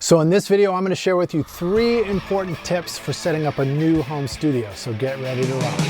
So in this video, I'm going to share with you 3 important tips for setting up a new home studio. So get ready to rock.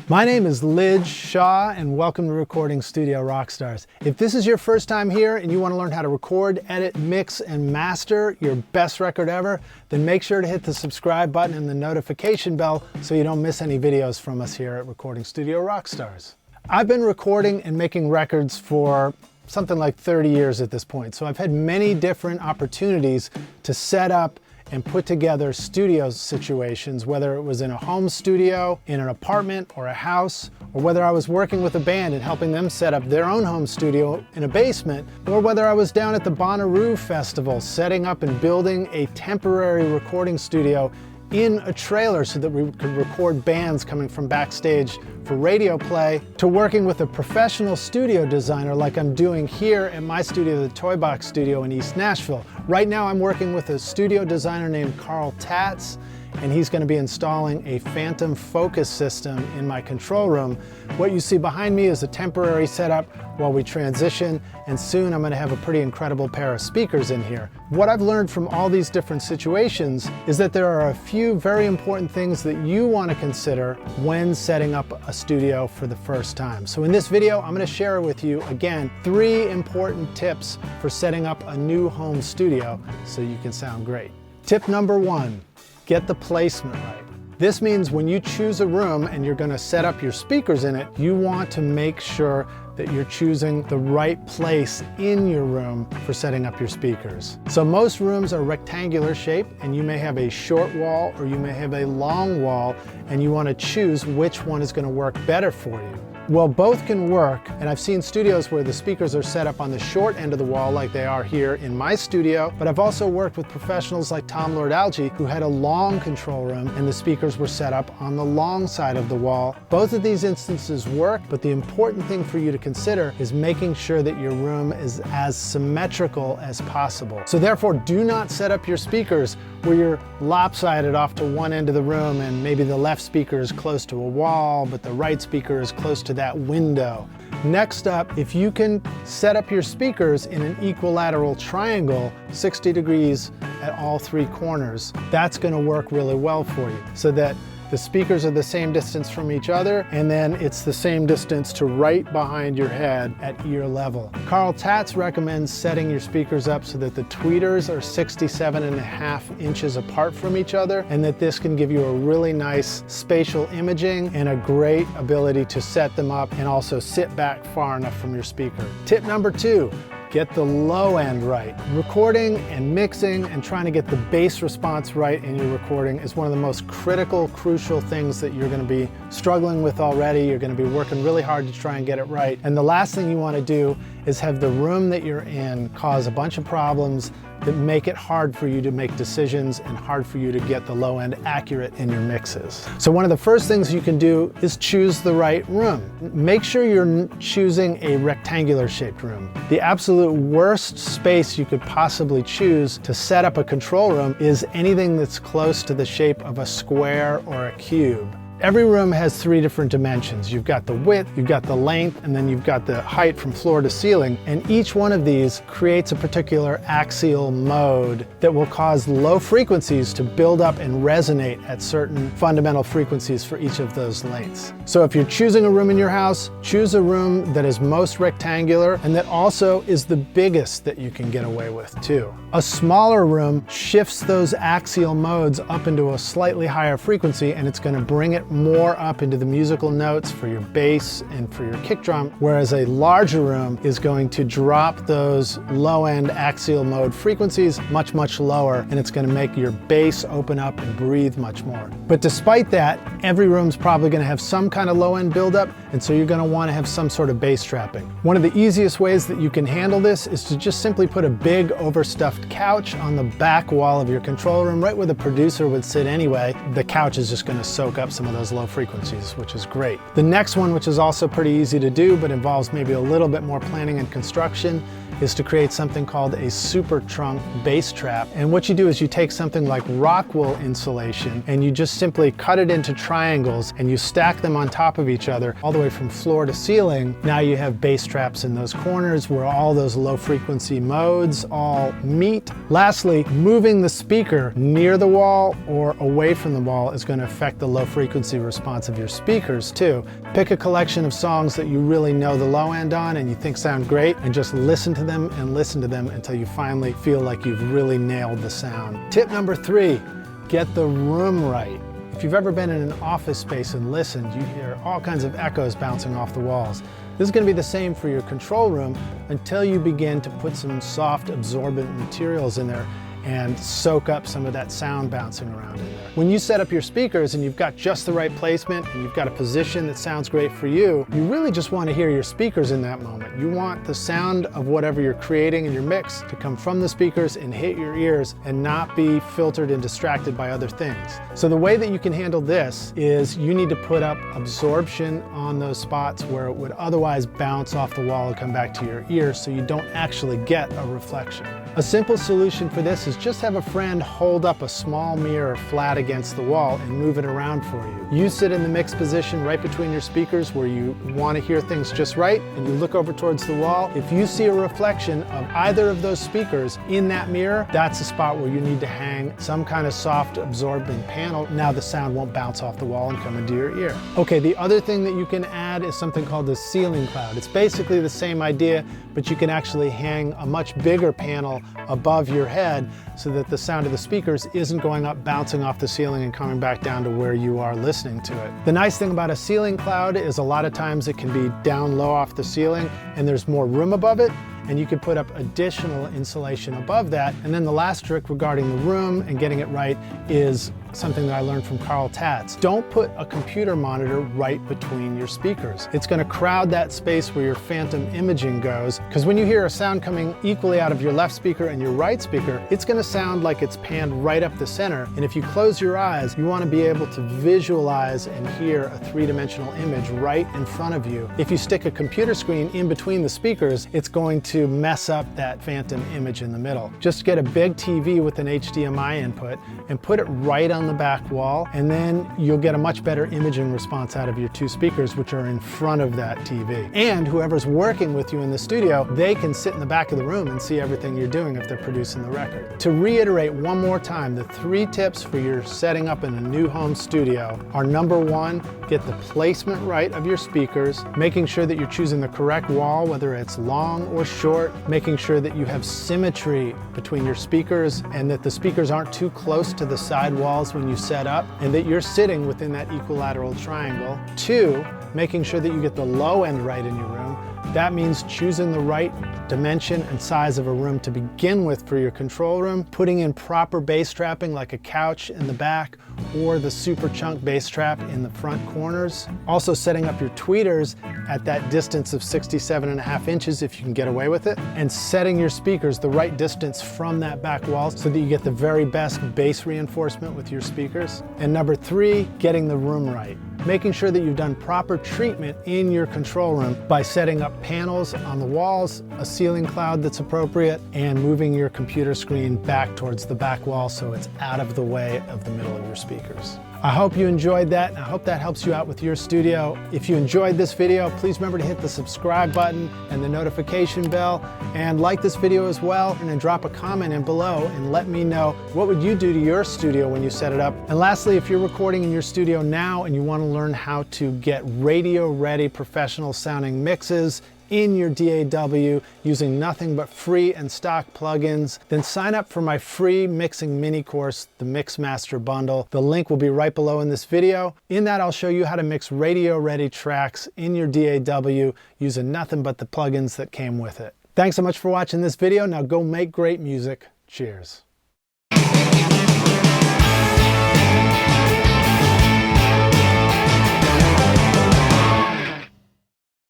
My name is Lij Shaw and welcome to Recording Studio Rockstars. If this is your first time here and you want to learn how to record, edit, mix, and master your best record ever, then make sure to hit the subscribe button and the notification bell so you don't miss any videos from us here at Recording Studio Rockstars. I've been recording and making records for something like 30 years at this point, so I've had many different opportunities to set up and put together studio situations, whether it was in a home studio, in an apartment or a house, or whether I was working with a band and helping them set up their own home studio in a basement, or whether I was down at the Bonnaroo Festival setting up and building a temporary recording studio in a trailer so that we could record bands coming from backstage for radio play, to working with a professional studio designer like I'm doing here at my studio, the Toy Box Studio in East Nashville. Right now I'm working with a studio designer named Tatz, and he's going to be installing a phantom focus system in my control room. What you see behind me is a temporary setup while we transition, and soon I'm going to have a pretty incredible pair of speakers in here. What I've learned from all these different situations is that there are a few very important things that you want to consider when setting up a studio for the first time. So in this video, I'm going to share with you, again, 3 important tips for setting up a new home studio so you can sound great. Tip number 1. Get the placement right. This means when you choose a room and you're going to set up your speakers in it, you want to make sure that you're choosing the right place in your room for setting up your speakers. So most rooms are rectangular shaped, and you may have a short wall or you may have a long wall, and you want to choose which one is going to work better for you. Well, both can work, and I've seen studios where the speakers are set up on the short end of the wall like they are here in my studio, but I've also worked with professionals like Tom Lord-Alge who had a long control room and the speakers were set up on the long side of the wall. Both of these instances work, but the important thing for you to consider is making sure that your room is as symmetrical as possible. So therefore, do not set up your speakers where you're lopsided off to one end of the room and maybe the left speaker is close to a wall, but the right speaker is close to that window. Next up, if you can set up your speakers in an equilateral triangle, 60 degrees at all 3 corners, that's going to work really well for you, so that the speakers are the same distance from each other, and then it's the same distance to right behind your head at ear level. Tatz recommends setting your speakers up so that the tweeters are 67.5 inches apart from each other, and that this can give you a really nice spatial imaging and a great ability to set them up and also sit back far enough from your speaker. Tip number 2. Get the low end right. Recording and mixing and trying to get the bass response right in your recording is one of the most critical, crucial things that you're going to be struggling with already. You're going to be working really hard to try and get it right. And the last thing you want to do is have the room that you're in cause a bunch of problems that make it hard for you to make decisions and hard for you to get the low end accurate in your mixes. So one of the first things you can do is choose the right room. Make sure you're choosing a rectangular shaped room. The absolute worst space you could possibly choose to set up a control room is anything that's close to the shape of a square or a cube. Every room has 3 different dimensions. You've got the width, you've got the length, and then you've got the height from floor to ceiling. And each one of these creates a particular axial mode that will cause low frequencies to build up and resonate at certain fundamental frequencies for each of those lengths. So if you're choosing a room in your house, choose a room that is most rectangular and that also is the biggest that you can get away with too. A smaller room shifts those axial modes up into a slightly higher frequency, and it's going to bring it more up into the musical notes for your bass and for your kick drum, whereas a larger room is going to drop those low-end axial mode frequencies much, much lower, and it's going to make your bass open up and breathe much more. But despite that, every room's probably going to have some kind of low-end buildup, and so you're going to want to have some sort of bass trapping. One of the easiest ways that you can handle this is to just simply put a big overstuffed couch on the back wall of your control room, right where the producer would sit anyway. The couch is just going to soak up some of those low frequencies, which is great. The next one, which is also pretty easy to do, but involves maybe a little bit more planning and construction, is to create something called a super trunk bass trap. And what you do is you take something like rock wool insulation and you just simply cut it into triangles and you stack them on top of each other all the way from floor to ceiling. Now you have bass traps in those corners where all those low frequency modes all meet. Lastly, moving the speaker near the wall or away from the wall is going to affect the low frequency response of your speakers too. Pick a collection of songs that you really know the low end on and you think sound great, and just listen to them and listen to them until you finally feel like you've really nailed the sound. Tip number 3, get the room right. If you've ever been in an office space and listened, you hear all kinds of echoes bouncing off the walls. This is going to be the same for your control room until you begin to put some soft absorbent materials in there and soak up some of that sound bouncing around in there. When you set up your speakers and you've got just the right placement and you've got a position that sounds great for you, you really just want to hear your speakers in that moment. You want the sound of whatever you're creating in your mix to come from the speakers and hit your ears and not be filtered and distracted by other things. So the way that you can handle this is you need to put up absorption on those spots where it would otherwise bounce off the wall and come back to your ear, so you don't actually get a reflection. A simple solution for this is just have a friend hold up a small mirror flat against the wall and move it around for you. You sit in the mix position right between your speakers where you want to hear things just right, and you look over towards the wall. If you see a reflection of either of those speakers in that mirror, that's a spot where you need to hang some kind of soft absorbing panel. Now the sound won't bounce off the wall and come into your ear. Okay, the other thing that you can add is something called the ceiling cloud. It's basically the same idea, but you can actually hang a much bigger panel above your head so that the sound of the speakers isn't going up, bouncing off the ceiling and coming back down to where you are listening to it. The nice thing about a ceiling cloud is a lot of times it can be down low off the ceiling and there's more room above it, and you could put up additional insulation above that. And then the last trick regarding the room and getting it right is something that I learned from Tatz. Don't put a computer monitor right between your speakers. It's going to crowd that space where your phantom imaging goes, because when you hear a sound coming equally out of your left speaker and your right speaker, it's going to sound like it's panned right up the center. And if you close your eyes, you want to be able to visualize and hear a three-dimensional image right in front of you. If you stick a computer screen in between the speakers, it's going to mess up that phantom image in the middle. Just get a big TV with an HDMI input and put it right on the back wall, and then you'll get a much better imaging response out of your two speakers, which are in front of that TV. And whoever's working with you in the studio, they can sit in the back of the room and see everything you're doing if they're producing the record. To reiterate one more time, the 3 tips for your setting up in a new home studio are: number 1, get the placement right of your speakers, making sure that you're choosing the correct wall, whether it's long or short, making sure that you have symmetry between your speakers and that the speakers aren't too close to the side walls when you set up, and that you're sitting within that equilateral triangle. 2, making sure that you get the low end right in your room. That means choosing the right dimension and size of a room to begin with for your control room, putting in proper bass trapping like a couch in the back or the super chunk bass trap in the front corners. Also setting up your tweeters at that distance of 67.5 inches if you can get away with it, and setting your speakers the right distance from that back wall so that you get the very best bass reinforcement with your speakers. And number 3, getting the room right. Making sure that you've done proper treatment in your control room by setting up panels on the walls, a ceiling cloud that's appropriate, and moving your computer screen back towards the back wall so it's out of the way of the middle of your speakers. I hope you enjoyed that, and I hope that helps you out with your studio. If you enjoyed this video, please remember to hit the subscribe button and the notification bell, and like this video as well, and then drop a comment in below and let me know what would you do to your studio when you set it up. And lastly, if you're recording in your studio now and you want to learn how to get radio-ready professional sounding mixes in your DAW using nothing but free and stock plugins, then sign up for my free mixing mini course, the Mix Master Bundle. The link will be right below in this video. In that, I'll show you how to mix radio-ready tracks in your DAW using nothing but the plugins that came with it. Thanks so much for watching this video. Now go make great music. Cheers.